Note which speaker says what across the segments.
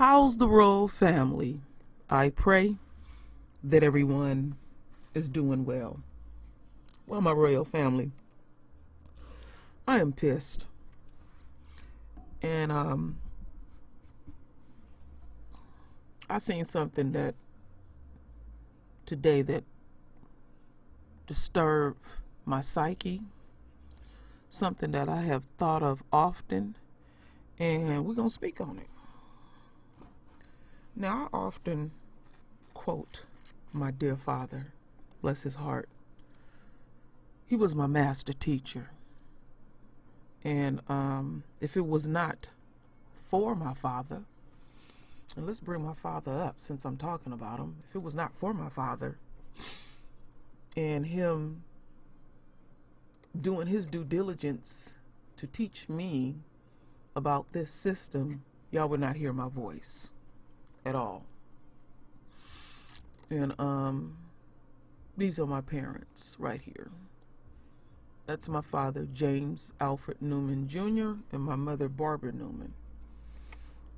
Speaker 1: How's the royal family? I pray that everyone is doing well. Well, my royal family, I am pissed. And I seen something that today that disturbed my psyche, something that I have thought of often, and we're going to speak on it. Now, I often quote my dear father, bless his heart. He was my master teacher. And if it was not for my father, and let's bring my father up since I'm talking about him. If it was not for my father and him doing his due diligence to teach me about this system, y'all would not hear my voice at all. And these are my parents right here. That's my father, James Alfred Newman Jr., and my mother, Barbara Newman.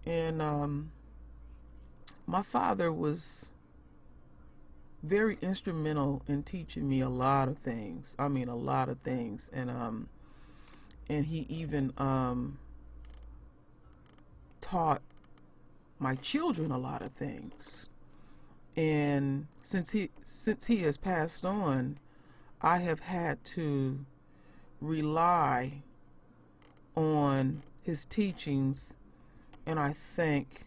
Speaker 1: And my father was very instrumental in teaching me a lot of things. I mean, a lot of things. And he even taught my children a lot of things. And since he has passed on, I have had to rely on his teachings, and I thank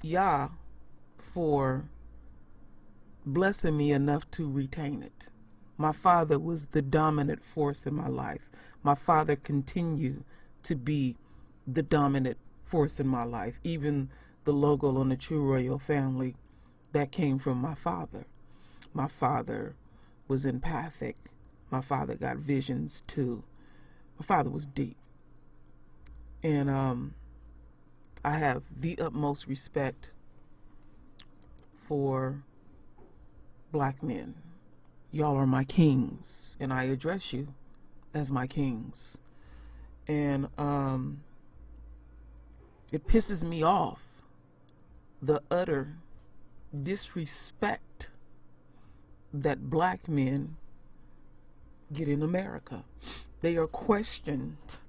Speaker 1: Yah for blessing me enough to retain it. My father was the dominant force in my life. My father continued to be the dominant force in my life. Even the logo on the True Royal Family, that came from my father. My father was empathic. My father got visions too. My father was deep. And I have the utmost respect for black men. Y'all are my kings, and I address you as my kings. And it pisses me off, the utter disrespect that black men get in America. They are questioned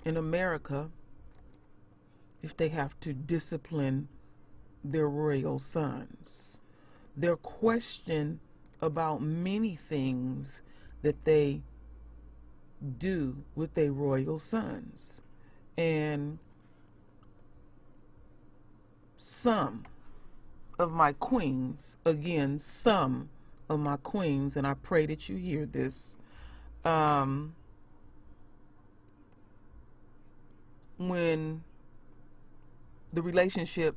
Speaker 1: in America if they have to discipline their royal sons. They're questioned about many things that they do with their royal sons. And some of my queens, again, some of my queens, and I pray that you hear this, when the relationship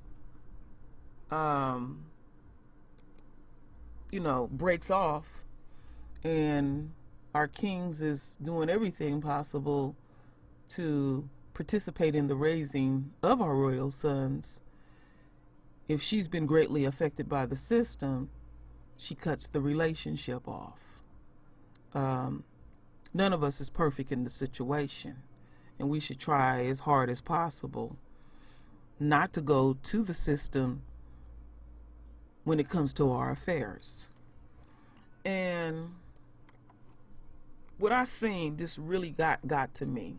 Speaker 1: breaks off and our kings is doing everything possible to participate in the raising of our royal sons, if she's been greatly affected by the system, she cuts the relationship off. None of us is perfect in the situation, and we should try as hard as possible not to go to the system when it comes to our affairs. And what I seen just really got to me.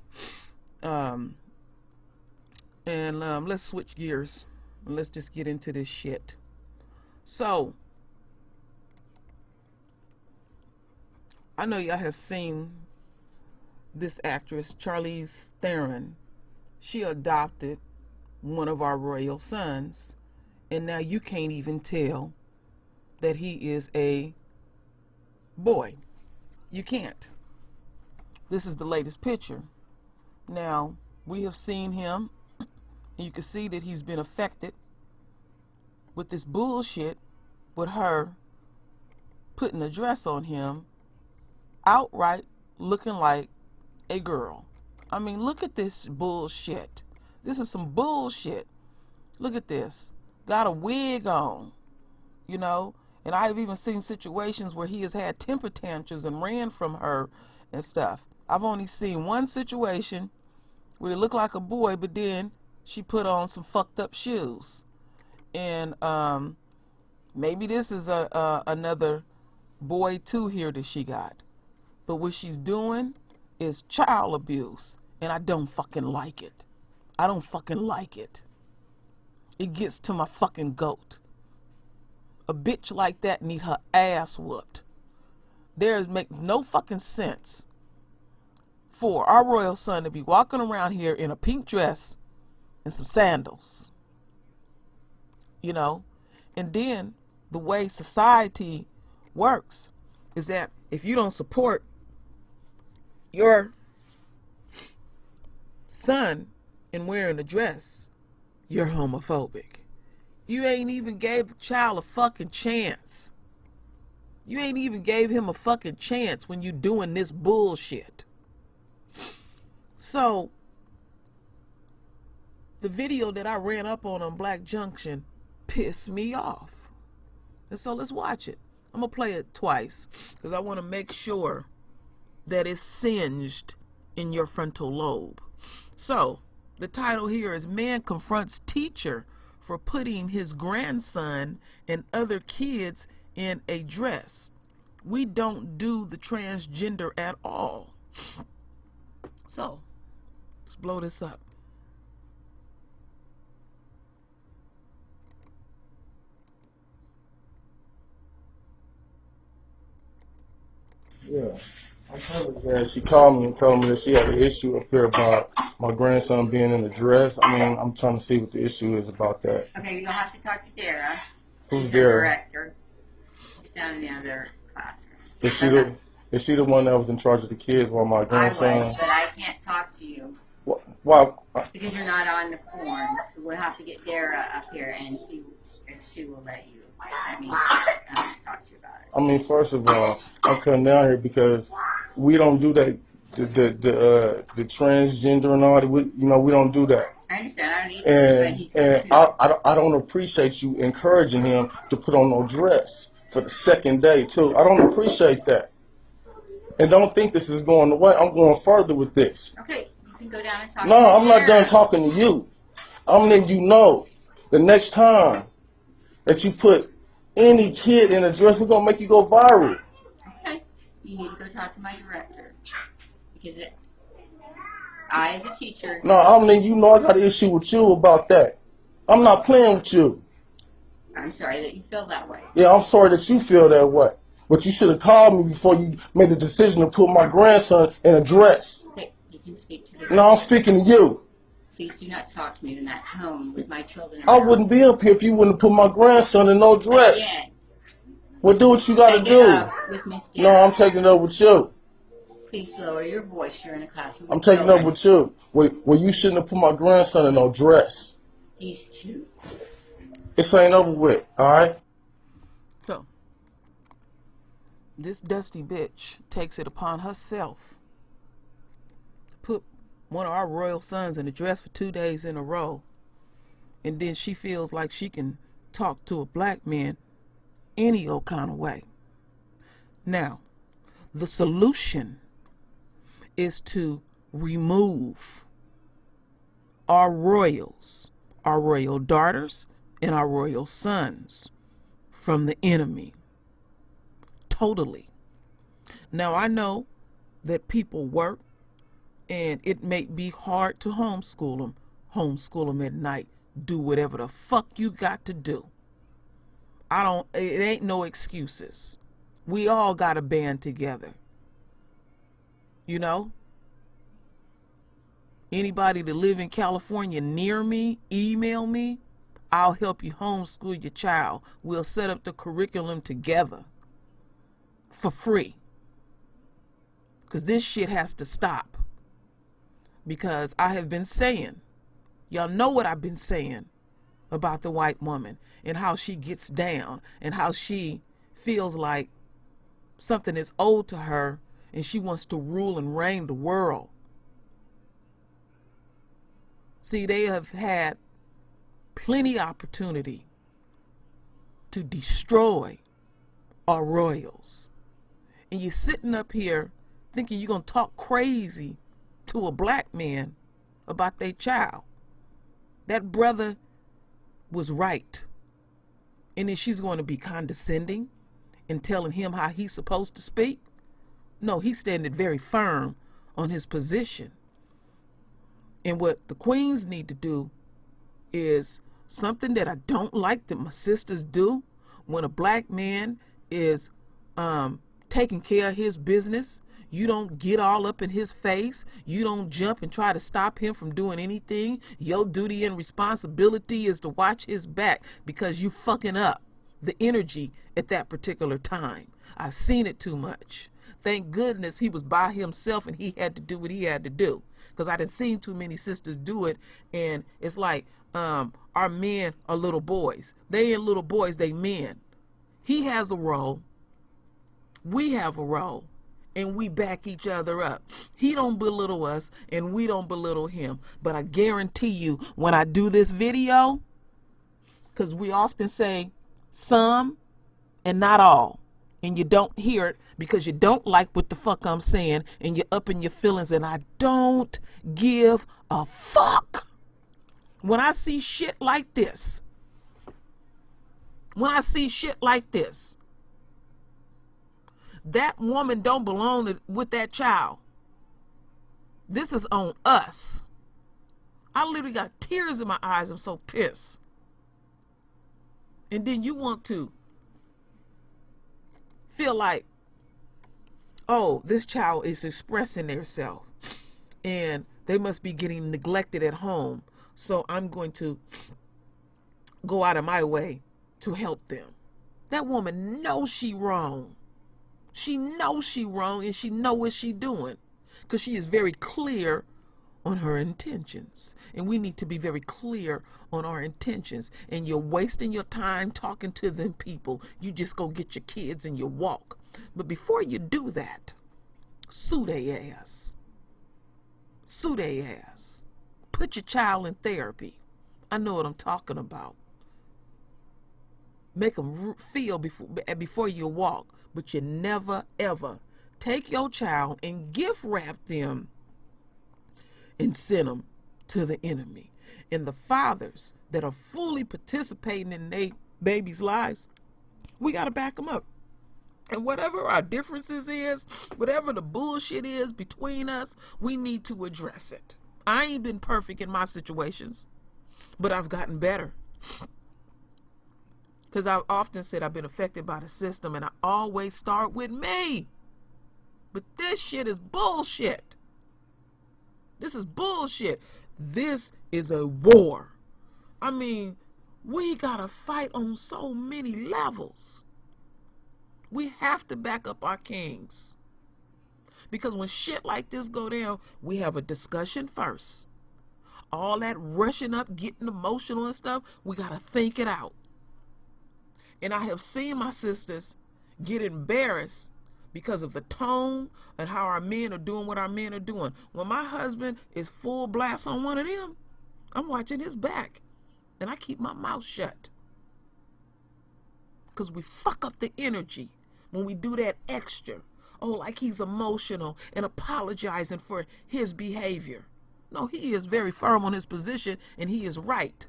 Speaker 1: Let's switch gears and let's just get into this shit. So, I know y'all have seen this actress, Charlize Theron. She adopted one of our royal sons, and now you can't even tell that he is a boy. You can't. This is the latest picture. Now, we have seen him, and you can see that he's been affected with this bullshit with her putting a dress on him, outright looking like a girl. I mean, look at this bullshit. This is some bullshit. Look at this. Got a wig on, and I've even seen situations where he has had temper tantrums and ran from her and stuff. I've only seen one situation where he looked like a boy, but then she put on some fucked up shoes. And maybe this is another boy too here that she got. But what she's doing is child abuse. And I don't fucking like it. I don't fucking like it. It gets to my fucking goat. A bitch like that need her ass whooped. There makes no fucking sense for our royal son to be walking around here in a pink dress and some sandals. You know? And then the way society works is that if you don't support your son in wearing a dress, you're homophobic. You ain't even gave the child a fucking chance. You ain't even gave him a fucking chance when you doing this bullshit. So, the video that I ran up on Black Junction pissed me off. And so let's watch it. I'm going to play it twice because I want to make sure that it's singed in your frontal lobe. So, the title here is Man Confronts Teacher for Putting His Grandson and Other Kids in a Dress. We don't do the transgender at all. So, let's blow this up.
Speaker 2: Yeah. I'm telling you that she called me and told me that she had an issue up here about my grandson being in a dress. I mean, I'm trying to see what the issue is about that.
Speaker 3: Okay, you'll have to talk to Dara.
Speaker 2: Who's
Speaker 3: She's
Speaker 2: Dara?
Speaker 3: the director. She's down in the other classroom.
Speaker 2: Is she the one that was in charge of the kids while my grandson?
Speaker 3: I was, but I can't talk to you.
Speaker 2: Why?
Speaker 3: Because you're not on the form. So we'll have to get Dara up here and see if she will let you. Talk to you about it.
Speaker 2: I mean, first of all, I'm coming down here because we don't do that. The transgender and all that. We don't do that.
Speaker 3: I understand. I don't need
Speaker 2: And I don't appreciate you encouraging him to put on no dress for the second day too. I don't appreciate that. And don't think this is going away. I'm going further with this.
Speaker 3: Okay, you can go down and talk.
Speaker 2: No,
Speaker 3: to
Speaker 2: I'm
Speaker 3: Dara.
Speaker 2: not done talking to you. I'm letting you know the next time that you put any kid in a dress, we're gonna make you go viral.
Speaker 3: Okay, you need to go talk to my director because I, as a teacher.
Speaker 2: No, I'm letting you know I got an issue with you about that. I'm not playing with you.
Speaker 3: I'm sorry that you feel that way.
Speaker 2: Yeah, I'm sorry that you feel that way. But you should have called me before you made the decision to put my grandson in a dress.
Speaker 3: Okay, you can speak to the.
Speaker 2: No, I'm speaking to you.
Speaker 3: Please do not talk to me in that tone with my children
Speaker 2: I
Speaker 3: around.
Speaker 2: wouldn't be up here if you wouldn't put my grandson in no dress.
Speaker 3: Again,
Speaker 2: Well, do what you gotta
Speaker 3: take it
Speaker 2: do.
Speaker 3: up with Miss
Speaker 2: No,
Speaker 3: Dara.
Speaker 2: I'm taking it up with you.
Speaker 3: Please lower your voice. You're in a classroom.
Speaker 2: I'm taking it up with you. Well, you shouldn't have put my grandson in no dress.
Speaker 3: These two.
Speaker 2: This ain't over with, all right?
Speaker 1: So, this dusty bitch takes it upon herself to put one of our royal sons in a dress for 2 days in a row. And then she feels like she can talk to a black man any old kind of way. Now, the solution is to remove our royals, our royal daughters, and our royal sons from the enemy. Totally. Now, I know that people work and it may be hard to homeschool them. Homeschool them at night. Do whatever the fuck you got to do. It ain't no excuses. We all got to band together. You know? Anybody that live in California near me, email me. I'll help you homeschool your child. We'll set up the curriculum together for free. Because this shit has to stop. Because I have been saying, y'all know what I've been saying about the white woman and how she gets down and how she feels like something is owed to her and she wants to rule and reign the world. See, they have had plenty opportunity to destroy our royals. And you're sitting up here thinking you're going to talk crazy to a black man about their child. That brother was right. And then she's going to be condescending and telling him how he's supposed to speak? No, he's standing very firm on his position. And what the queens need to do is something that I don't like that my sisters do. When a black man is taking care of his business, you don't get all up in his face. You don't jump and try to stop him from doing anything. Your duty and responsibility is to watch his back, because you fucking up the energy at that particular time. I've seen it too much. Thank goodness he was by himself and he had to do what he had to do, because I done seen too many sisters do it, and it's like our men are little boys. They ain't little boys, they men. He has a role, we have a role, and we back each other up. He don't belittle us and we don't belittle him. But I guarantee you, when I do this video, because we often say some and not all, and you don't hear it because you don't like what the fuck I'm saying, and you're up in your feelings, and I don't give a fuck. When I see shit like this, that woman don't belong with that child. This is on us. I literally got tears in my eyes. I'm so pissed. And then you want to feel like, oh, this child is expressing themselves and they must be getting neglected at home, so I'm going to go out of my way to help them. That woman knows she wrong. She knows she wrong, and she know what she doing, because she is very clear on her intentions. And we need to be very clear on our intentions. And you're wasting your time talking to them people. You just go get your kids and you walk. But before you do that, sue their ass. Sue their ass. Put your child in therapy. I know what I'm talking about. Make them feel before you walk. But you never, ever take your child and gift wrap them and send them to the enemy. And the fathers that are fully participating in their babies' lives, we got to back them up. And whatever our differences is, whatever the bullshit is between us, we need to address it. I ain't been perfect in my situations, but I've gotten better. Because I've often said I've been affected by the system, and I always start with me. But this shit is bullshit. This is bullshit. This is a war. I mean, we gotta fight on so many levels. We have to back up our kings. Because when shit like this go down, we have a discussion first. All that rushing up, getting emotional and stuff, we gotta think it out. And I have seen my sisters get embarrassed because of the tone and how our men are doing what our men are doing. When my husband is full blast on one of them, I'm watching his back. And I keep my mouth shut. Because we fuck up the energy when we do that extra. Oh, like he's emotional and apologizing for his behavior. No, he is very firm on his position, and he is right.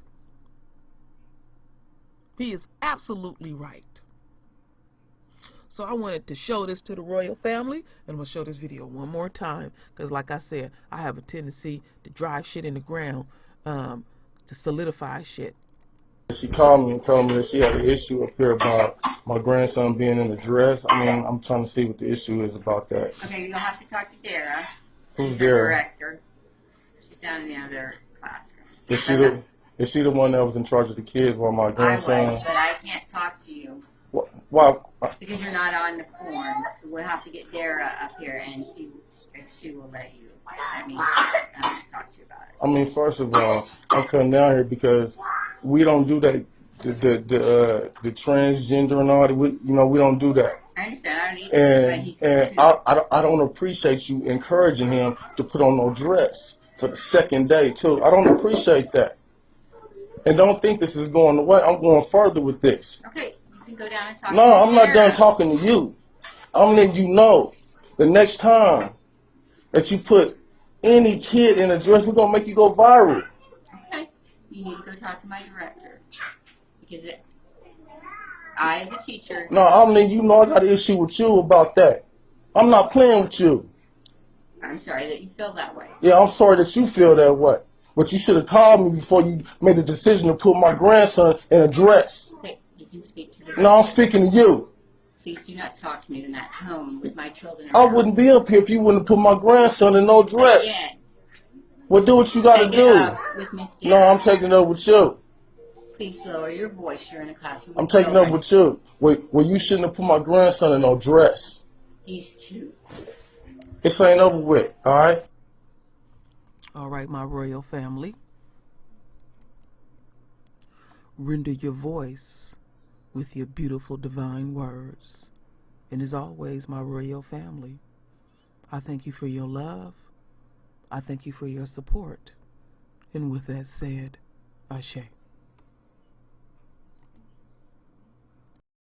Speaker 1: He is absolutely right. So I wanted to show this to the royal family, and I'm going to show this video one more time, because like I said, I have a tendency to drive shit in the ground, to solidify shit.
Speaker 2: She called me and told me that she had an issue up here about my grandson being in the dress. I mean, I'm trying to see what the issue is about that.
Speaker 3: Okay, you'll have to talk to Dara.
Speaker 2: Who's
Speaker 3: She's the
Speaker 2: Dara?
Speaker 3: director. She's down in the other classroom.
Speaker 2: Is she the one that was in charge of the kids while my grandson?
Speaker 3: I was, but I can't talk to you.
Speaker 2: Why?
Speaker 3: Because you're not on the form. So we'll have to get Dara up here and see if she will let you. Talk to you about it.
Speaker 2: I mean, first of all, I'm coming down here because we don't do that. The transgender and all that. We don't do that.
Speaker 3: I understand. I don't either.
Speaker 2: And I don't appreciate you encouraging him to put on no dress for the second day too. I don't appreciate that. And don't think this is going away. I'm going further with this.
Speaker 3: Okay, you can go down and talk.
Speaker 2: No, I'm not done talking to you. I'm letting you know the next time that you put any kid in a dress, we're gonna make you go viral.
Speaker 3: Okay, you need to go talk to my director. Because I, as a teacher...
Speaker 2: No, I mean, you know I got an issue with you about that. I'm not playing with you.
Speaker 3: I'm sorry that you feel that way.
Speaker 2: Yeah, I'm sorry that you feel that way. But you should have called me before you made the decision to put my grandson in a dress.
Speaker 3: Okay, you can speak to the
Speaker 2: No, I'm speaking to you.
Speaker 3: Please do not talk to me in that tone with my children
Speaker 2: I
Speaker 3: around.
Speaker 2: wouldn't be up here if you wouldn't put my grandson in no dress.
Speaker 3: Again,
Speaker 2: Well, do what you got to
Speaker 3: take it
Speaker 2: do.
Speaker 3: up with Miss
Speaker 2: No,
Speaker 3: Dara.
Speaker 2: I'm taking it up with you.
Speaker 3: Please lower your voice. You're in a classroom.
Speaker 2: I'm taking it up with you. Well, you shouldn't have put my grandson in no dress.
Speaker 3: These two.
Speaker 2: This ain't over with, all right?
Speaker 1: All right, my royal family. Render your voice with your beautiful divine words. And as always, my royal family, I thank you for your love. I thank you for your support. And with that said, Ashe.